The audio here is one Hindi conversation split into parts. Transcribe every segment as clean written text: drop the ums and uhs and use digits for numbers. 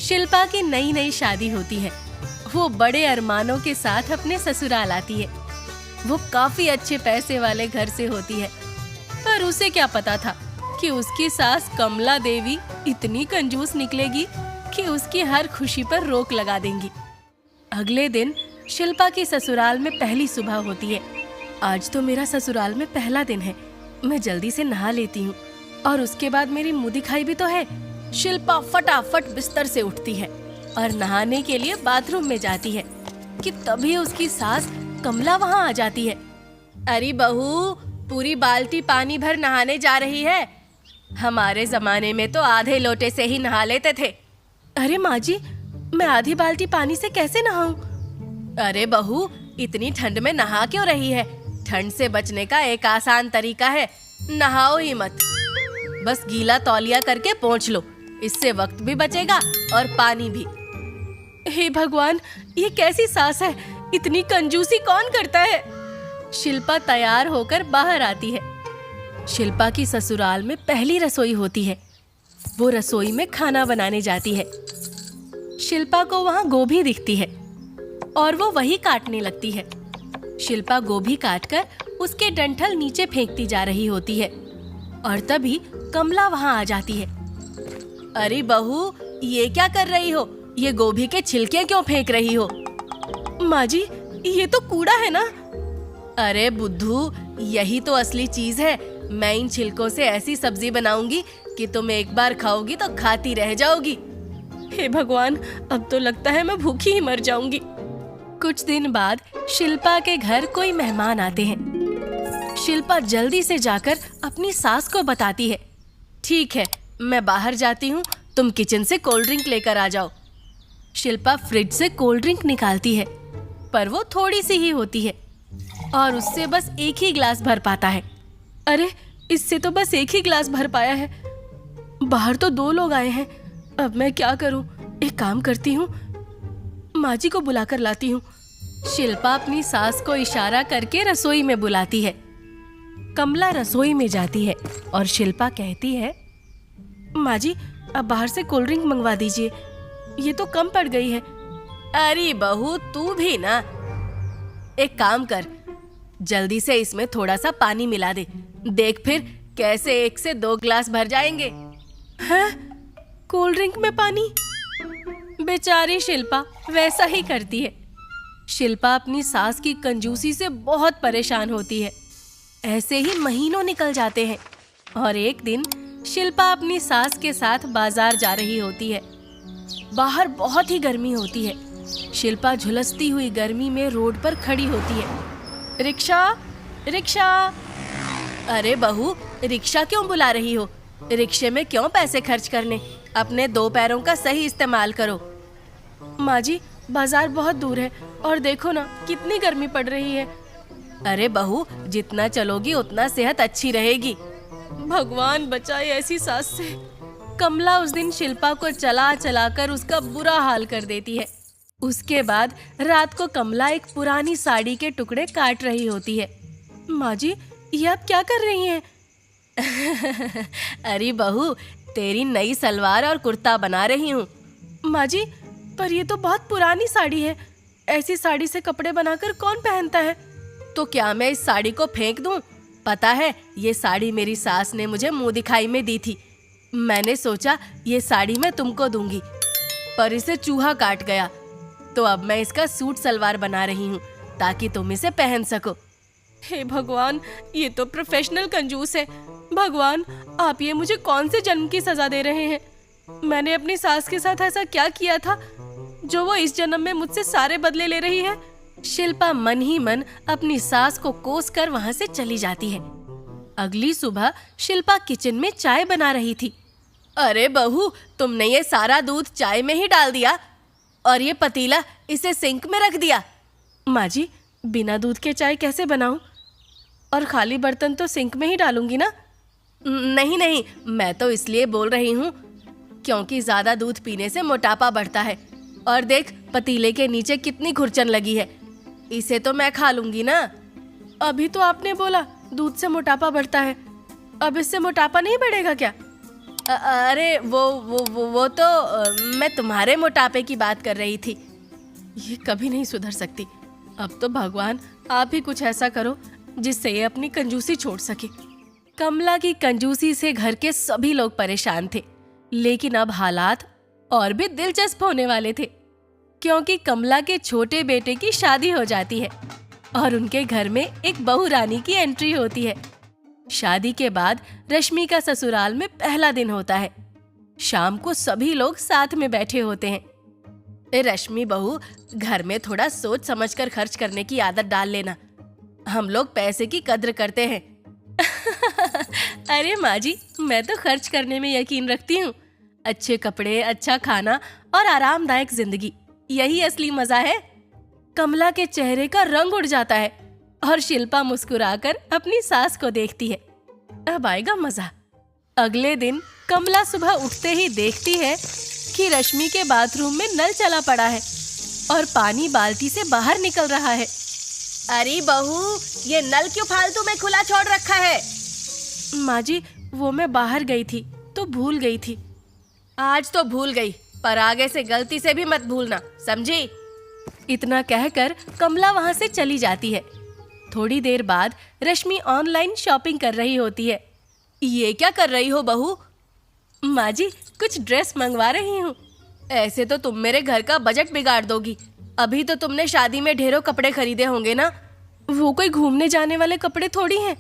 शिल्पा की नई नई शादी होती है। वो बड़े अरमानों के साथ अपने ससुराल आती है। वो काफी अच्छे पैसे वाले घर से होती है, पर उसे क्या पता था कि उसकी सास कमला देवी इतनी कंजूस निकलेगी कि उसकी हर खुशी पर रोक लगा देंगी। अगले दिन शिल्पा की ससुराल में पहली सुबह होती है। आज तो मेरा ससुराल में पहला दिन है। मैं जल्दी से नहा लेती हूँ और उसके बाद मेरी मुंह दिखाई भी तो है। शिल्पा फटाफट बिस्तर से उठती है और नहाने के लिए बाथरूम में जाती है कि तभी उसकी सास कमला वहाँ आ जाती है। अरे बहू, पूरी बाल्टी पानी भर नहाने जा रही है। हमारे जमाने में तो आधे लोटे से ही नहा लेते थे। अरे माँ जी, मैं आधी बाल्टी पानी से कैसे नहाऊं? अरे बहू, इतनी ठंड में नहा क्यों रही है? ठंड से बचने का एक आसान तरीका है, नहाओ ही मत। बस गीला तौलिया करके पोंछ लो, इससे वक्त भी बचेगा और पानी भी। हे भगवान, ये कैसी सास है? इतनी कंजूसी कौन करता है? शिल्पा तैयार होकर बाहर आती है। शिल्पा की ससुराल में पहली रसोई होती है। वो रसोई में खाना बनाने जाती है। शिल्पा को वहाँ गोभी दिखती है और वो वही काटने लगती है। शिल्पा गोभी काटकर उसके डंठल नीचे फेंकती जा रही होती है और तभी कमला वहाँ आ जाती है। अरे बहू, ये क्या कर रही हो? ये गोभी के छिलके क्यों फेंक रही हो? माँ जी, ये तो कूड़ा है ना। अरे बुद्धू, यही तो असली चीज है। मैं इन छिलकों से ऐसी सब्जी बनाऊंगी कि तुम एक बार खाओगी तो खाती रह जाओगी। हे भगवान, अब तो लगता है मैं भूखी ही मर जाऊंगी। कुछ दिन बाद शिल्पा के घर कोई मेहमान आते हैं। शिल्पा जल्दी से जाकर अपनी सास को बताती है। ठीक है, मैं बाहर जाती हूँ, तुम किचन से कोल्ड ड्रिंक लेकर आ जाओ। शिल्पा फ्रिज से कोल्ड ड्रिंक निकालती है, पर वो थोड़ी सी ही होती है और उससे बस एक ही ग्लास भर पाता है। अरे, इससे तो बस एक ही ग्लास भर पाया है। बाहर तो 2 लोग आए हैं। अब मैं क्या करूं? एक काम करती हूँ, माँ जी को बुलाकर लाती हूँ। शिल्पा अपनी सास को इशारा करके रसोई में बुलाती है। कमला रसोई में जाती है और शिल्पा कहती है, माँ जी, अब बाहर से कोल्ड ड्रिंक मंगवा दीजिए, ये तो कम पड़ गई है। अरे बहू, तू भी ना। एक काम कर, जल्दी से इसमें थोड़ा सा पानी मिला दे। देख फिर कैसे 1 से 2 ग्लास भर जाएंगे। हैं? कोल्ड ड्रिंक में पानी? बेचारी शिल्पा वैसा ही करती है। शिल्पा अपनी सास की कंजूसी से बहुत परेशान होती है। ऐसे ही महीनों निकल जाते हैं और एक दिन शिल्पा अपनी सास के साथ बाजार जा रही होती है। बाहर बहुत ही गर्मी होती है। शिल्पा झुलसती हुई गर्मी में रोड पर खड़ी होती है। Rickshaw, rickshaw. अरे बहू, रिक्शा क्यों बुला रही हो? रिक्शे में क्यों पैसे खर्च करने? अपने 2 पैरों का सही इस्तेमाल करो। माँ जी, बाजार बहुत दूर है और देखो ना कितनी गर्मी पड़ रही है। अरे बहू, जितना चलोगी उतना सेहत अच्छी रहेगी। भगवान बचाए ऐसी सास से। कमला उस दिन शिल्पा को चला चलाकर उसका बुरा हाल कर देती है। उसके बाद रात को कमला एक पुरानी साड़ी के टुकड़े काट रही होती है। माँ जी, ये आप क्या कर रही हैं? अरे बहू, तेरी नई सलवार और कुर्ता बना रही हूँ। माँ जी, पर ये तो बहुत पुरानी साड़ी है। ऐसी साड़ी से कपड़े बनाकर कौन पहनता है? तो क्या मैं इस साड़ी को फेंक दूँ? पता है, ये साड़ी मेरी सास ने मुझे मुंह दिखाई में दी थी। मैंने सोचा ये साड़ी मैं तुमको दूंगी, पर इसे चूहा काट गया, तो अब मैं इसका सूट सलवार बना रही हूँ ताकि तुम इसे पहन सको। हे भगवान, ये तो प्रोफेशनल कंजूस है। भगवान, आप ये मुझे कौन से जन्म की सजा दे रहे हैं? मैंने अपनी सास के साथ ऐसा क्या किया था जो वो इस जन्म में मुझसे सारे बदले ले रही है? शिल्पा मन ही मन अपनी सास को कोस कर वहाँ से चली जाती है। अगली सुबह शिल्पा किचन में चाय बना रही थी। अरे बहू, तुमने ये सारा दूध चाय में ही डाल दिया और ये पतीला इसे सिंक में रख दिया। माँ जी, बिना दूध के चाय कैसे बनाऊं? और खाली बर्तन तो सिंक में ही डालूंगी ना। नहीं नहीं, मैं तो इसलिए बोल रही हूँ क्योंकि ज्यादा दूध पीने से मोटापा बढ़ता है। और देख, पतीले के नीचे कितनी खुरचन लगी है। इसे तो मैं खा लूंगी ना। अभी तो आपने बोला दूध से मोटापा बढ़ता है, अब इससे मोटापा नहीं बढ़ेगा क्या? अरे वो तो मैं तुम्हारे मोटापे की बात कर रही थी। ये कभी नहीं सुधर सकती। अब तो भगवान आप ही कुछ ऐसा करो जिससे ये अपनी कंजूसी छोड़ सके। कमला की कंजूसी से घर के सभी लोग परेशान थे, लेकिन अब हालात और भी दिलचस्प होने वाले थे, क्योंकि कमला के छोटे बेटे की शादी हो जाती है और उनके घर में एक बहू रानी की एंट्री होती है। शादी के बाद रश्मि का ससुराल में पहला दिन होता है। शाम को सभी लोग साथ में बैठे होते हैं। रश्मि बहू, घर में थोड़ा सोच समझकर खर्च करने की आदत डाल लेना। हम लोग पैसे की कद्र करते हैं। अरे माँ जी, मैं तो खर्च करने में यकीन रखती हूँ। अच्छे कपड़े, अच्छा खाना और आरामदायक जिंदगी, यही असली मजा है। कमला के चेहरे का रंग उड़ जाता है और शिल्पा मुस्कुराकर अपनी सास को देखती है। अब आएगा मजा। अगले दिन कमला सुबह उठते ही देखती है कि रश्मि के बाथरूम में नल चला पड़ा है और पानी बाल्टी से बाहर निकल रहा है। अरे बहू, ये नल क्यों फालतू में खुला छोड़ रखा है? माँ जी, वो मैं बाहर गई थी तो भूल गई थी। आज तो भूल गई, पर आगे से गलती से भी मत भूलना, समझी? इतना कहकर कमला वहाँ से चली जाती है। थोड़ी देर बाद रश्मि ऑनलाइन शॉपिंग कर रही होती है। ये क्या कर रही हो बहू? माँ जी, कुछ ड्रेस मंगवा रही हूँ। ऐसे तो तुम मेरे घर का बजट बिगाड़ दोगी। अभी तो तुमने शादी में ढेरों कपड़े खरीदे होंगे ना? वो कोई घूमने जाने वाले कपड़े थोड़ी हैं।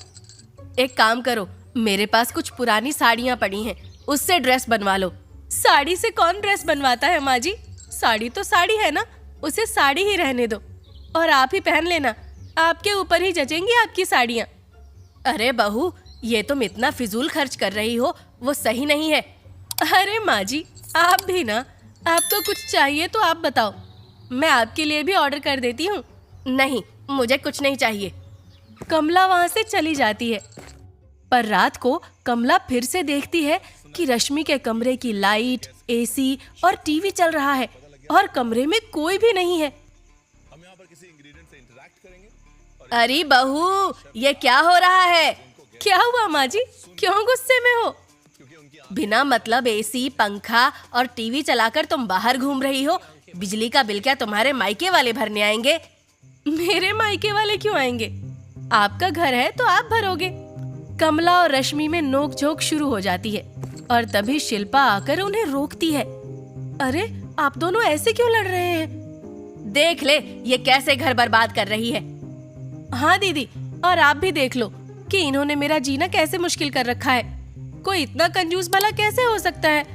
एक काम करो, मेरे पास कुछ पुरानी साड़ियाँ पड़ी हैं, उससे ड्रेस बनवा लो। साड़ी से कौन ड्रेस बनवाता है माँ जी? साड़ी तो साड़ी है ना, उसे साड़ी ही रहने दो और आप ही पहन लेना। आपके ऊपर ही जचेंगी आपकी साड़ियाँ। अरे बहू, ये तुम इतना फिजूल खर्च कर रही हो, वो सही नहीं है। अरे माँ जी, आप भी ना, आपको कुछ चाहिए तो आप बताओ, मैं आपके लिए भी ऑर्डर कर देती हूँ। नहीं, मुझे कुछ नहीं चाहिए। कमला वहाँ से चली जाती है। पर रात को कमला फिर से देखती है कि रश्मि के कमरे की लाइट, एसी और टीवी चल रहा है और कमरे में कोई भी नहीं है। अरे बहू, ये क्या हो रहा है? क्या हुआ माँ जी, क्यों गुस्से में हो? बिना मतलब एसी, पंखा और टीवी चलाकर तुम बाहर घूम रही हो। बिजली का बिल क्या तुम्हारे मायके वाले भरने आएंगे? मेरे मायके वाले क्यों आएंगे? आपका घर है तो आप भरोगे। कमला और रश्मि में नोक-झोंक शुरू हो जाती है और तभी शिल्पा आकर उन्हें रोकती है। अरे, आप दोनों ऐसे क्यों लड़ रहे हैं? देख ले, ये कैसे घर बर्बाद कर रही है। हाँ दीदी, और आप भी देख लो कि इन्होंने मेरा जीना कैसे मुश्किल कर रखा है। कोई इतना कंजूस भला कैसे हो सकता है?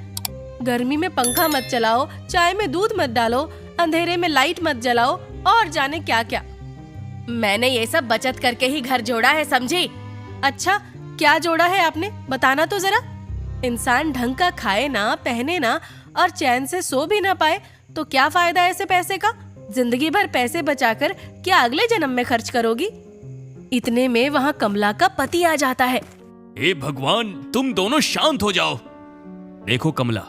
गर्मी में पंखा मत चलाओ, चाय में दूध मत डालो, अंधेरे में लाइट मत जलाओ और जाने क्या क्या। मैंने ये सब बचत करके ही घर जोड़ा है, समझी? अच्छा, क्या जोड़ा है आपने, बताना तो जरा। इंसान ढंग का खाए ना, पहने ना और चैन से सो भी ना पाए तो क्या फायदा ऐसे पैसे का? जिंदगी भर पैसे बचाकर क्या अगले जन्म में खर्च करोगी? इतने में वहाँ कमला का पति आ जाता है। हे भगवान, तुम दोनों शांत हो जाओ। देखो कमला,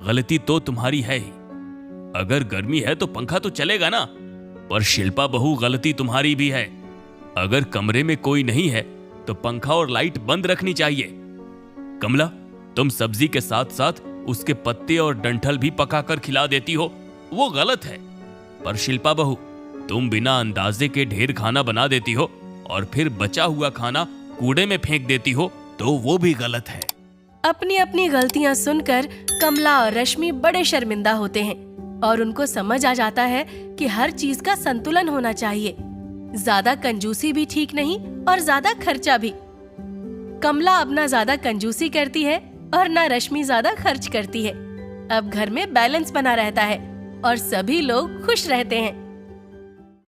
गलती तो तुम्हारी है ही। अगर गर्मी है तो पंखा तो चलेगा ना। पर शिल्पा बहू, गलती तुम्हारी भी है। अगर कमरे में कोई नहीं है तो पंखा और लाइट बंद रखनी चाहिए। कमला, तुम सब्जी के साथ साथ उसके पत्ते और डंठल भी पकाकर खिला देती हो, वो गलत है। पर शिल्पा बहू, तुम बिना अंदाजे के ढेर खाना बना देती हो और फिर बचा हुआ खाना कूड़े में फेंक देती हो, तो वो भी गलत है। अपनी अपनी गलतियां सुनकर कमला और रश्मि बड़े शर्मिंदा होते हैं और उनको समझ आ जाता है कि हर चीज का संतुलन होना चाहिए। ज्यादा कंजूसी भी ठीक नहीं और ज्यादा खर्चा भी। कमला अब ना ज्यादा कंजूसी करती है और ना रश्मि ज्यादा खर्च करती है। अब घर में बैलेंस बना रहता है और सभी लोग खुश रहते हैं।